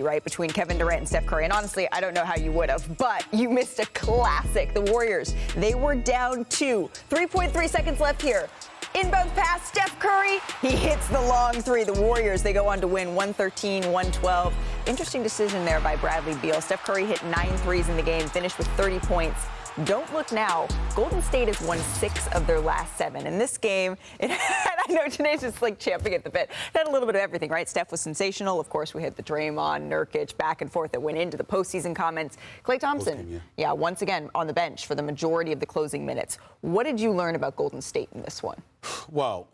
right, between Kevin Durant and Steph Curry. And honestly, I don't know how you would have, but you missed a classic. The Warriors, they were down 2. 3.3 seconds left here. Inbound pass, Steph Curry, he hits the long three. The Warriors, they go on to win 113-112. Interesting decision there by Bradley Beal. Steph Curry hit 9 threes in the game, finished with 30 points. Don't look now. Golden State has won 6 of their last 7. In this game, I know Janae's just like champing at the bit. It had a little bit of everything, right? Steph was sensational. Of course, we had the Draymond, Nurkic back and forth that went into the postseason comments. Klay Thompson, yeah, once again on the bench for the majority of the closing minutes. What did you learn about Golden State in this one? Well,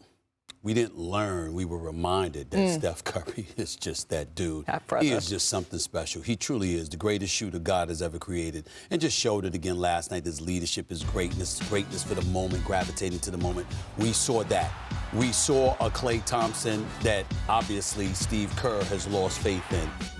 we didn't learn. We were reminded that Steph Curry is just that dude. He is just something special. He truly is the greatest shooter God has ever created. And just showed it again last night. His leadership, his greatness for the moment, gravitating to the moment. We saw that. We saw a Klay Thompson that obviously Steve Kerr has lost faith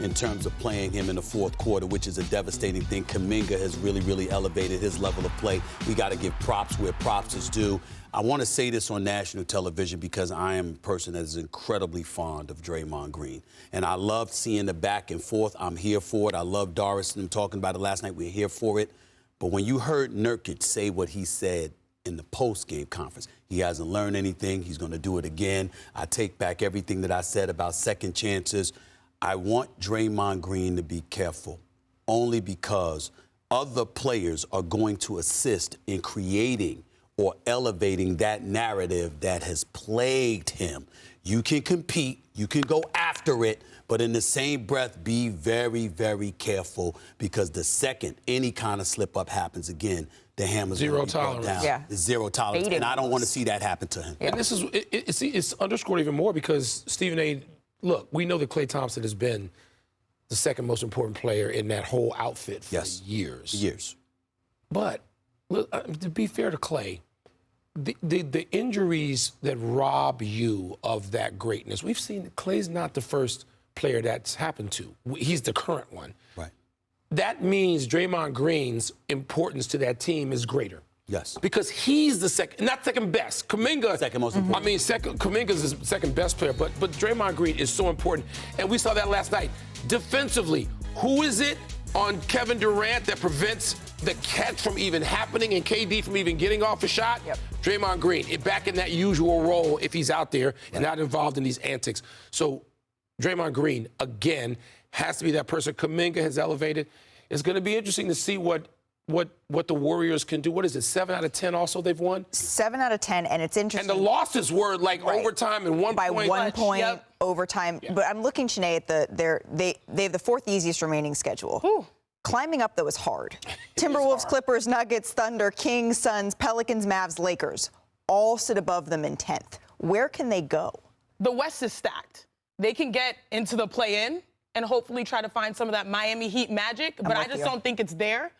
in terms of playing him in the fourth quarter, which is a devastating thing. Kuminga has really elevated his level of play. We got to give props where props is due. I want to say this on national television because I am a person that is incredibly fond of Draymond Green. And I love seeing the back and forth. I'm here for it. I love Doris and them talking about it last night. We're here for it. But when you heard Nurkic say what he said in the post-game conference, he hasn't learned anything. He's going to do it again. I take back everything that I said about second chances. I want Draymond Green to be careful, only because other players are going to assist in creating or elevating that narrative that has plagued him. You can compete, you can go after it, but in the same breath, be very careful, because the second any kind of slip-up happens again, the hammer's zero tolerance. Down. Yeah. It's zero tolerance, and I don't want to see that happen to him. Yeah. And this is it's underscored even more because Stephen A. Look, we know that Klay Thompson has been the second most important player in that whole outfit for years. But look, to be fair to Klay, the injuries that rob you of that greatness, we've seen Klay's not the first player that's happened to. He's the current one. Right. That means Draymond Green's importance to that team is greater. Yes. Because he's the second, not second best. Kuminga, second most important. I mean, Kuminga's the second best player, but Draymond Green is so important. And we saw that last night. Defensively, who is it on Kevin Durant that prevents the catch from even happening and KD from even getting off a shot? Yep. Draymond Green, back in that usual role if he's out there and not involved in these antics. So Draymond Green, again, has to be that person. Kuminga has elevated. It's going to be interesting to see what the Warriors can do. What is it, 7 out of 10 also they've won? 7 out of 10, and it's interesting. And the losses were like overtime and 1 by point. By 1 point, overtime. Yeah. But I'm looking, Chiney, at they have the 4th easiest remaining schedule. Ooh. Climbing up, though, is hard. Timberwolves, Clippers, Nuggets, Thunder, Kings, Suns, Pelicans, Mavs, Lakers all sit above them in 10th. Where can they go? The West is stacked. They can get into the play-in and hopefully try to find some of that Miami Heat magic, but I just don't think it's there.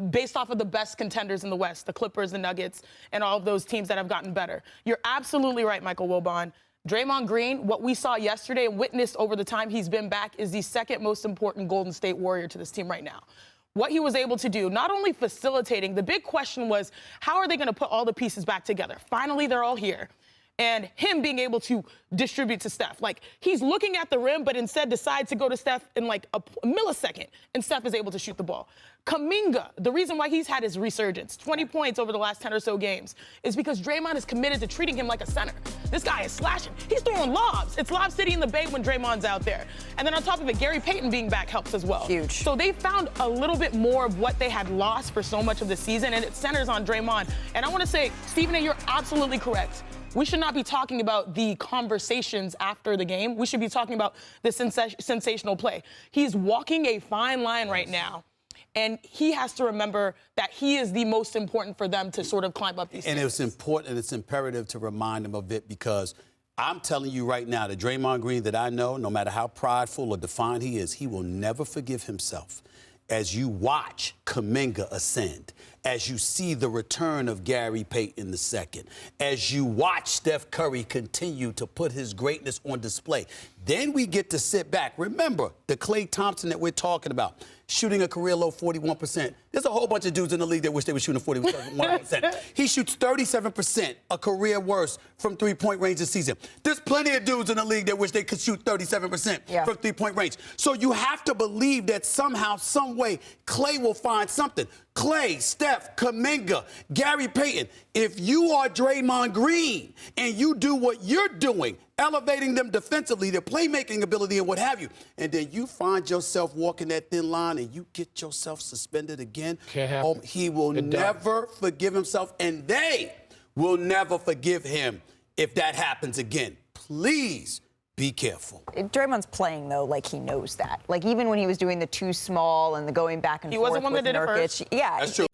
Based off of the best contenders in the West, the Clippers, the Nuggets, and all of those teams that have gotten better. You're absolutely right, Michael Wilbon. Draymond Green, what we saw yesterday and witnessed over the time he's been back, is the second most important Golden State Warrior to this team right now. What he was able to do, not only facilitating, the big question was, how are they going to put all the pieces back together? Finally, they're all here. And him being able to distribute to Steph. Like, he's looking at the rim, but instead decides to go to Steph in like a millisecond, and Steph is able to shoot the ball. Kuminga, the reason why he's had his resurgence, 20 points over the last 10 or so games, is because Draymond is committed to treating him like a center. This guy is slashing. He's throwing lobs. It's Lob City in the Bay when Draymond's out there. And then on top of it, Gary Payton being back helps as well. Huge. So they found a little bit more of what they had lost for so much of the season, and it centers on Draymond. And I want to say, Stephen A., you're absolutely correct. We should not be talking about the conversations after the game. We should be talking about the sensational play. He's walking a fine line right now, and he has to remember that he is the most important for them to sort of climb up these stairs. And it's important and it's imperative to remind him of it, because I'm telling you right now, the Draymond Green that I know, no matter how prideful or defiant he is, he will never forgive himself. As you watch Kuminga ascend, as you see the return of Gary Payton II, as you watch Steph Curry continue to put his greatness on display, Then we get to sit back. Remember, the Klay Thompson that we're talking about, shooting a career low 41%. There's a whole bunch of dudes in the league that wish they were shooting 41%. He shoots 37%, a career worst, from three-point range this season. There's plenty of dudes in the league that wish they could shoot 37% from three-point range. So you have to believe that somehow, some way, Klay will find something. Klay, Steph, Kuminga, Gary Payton, if you are Draymond Green and you do what you're doing, elevating them defensively, their playmaking ability and what have you, and then you find yourself walking that thin line and you get yourself suspended again, he will never forgive himself, and they will never forgive him if that happens again. Please be careful. Draymond's playing, though, like he knows that. Like, even when he was doing the too small and the going back and forth with Nurkic. He wasn't one that did it first. Yeah. That's true.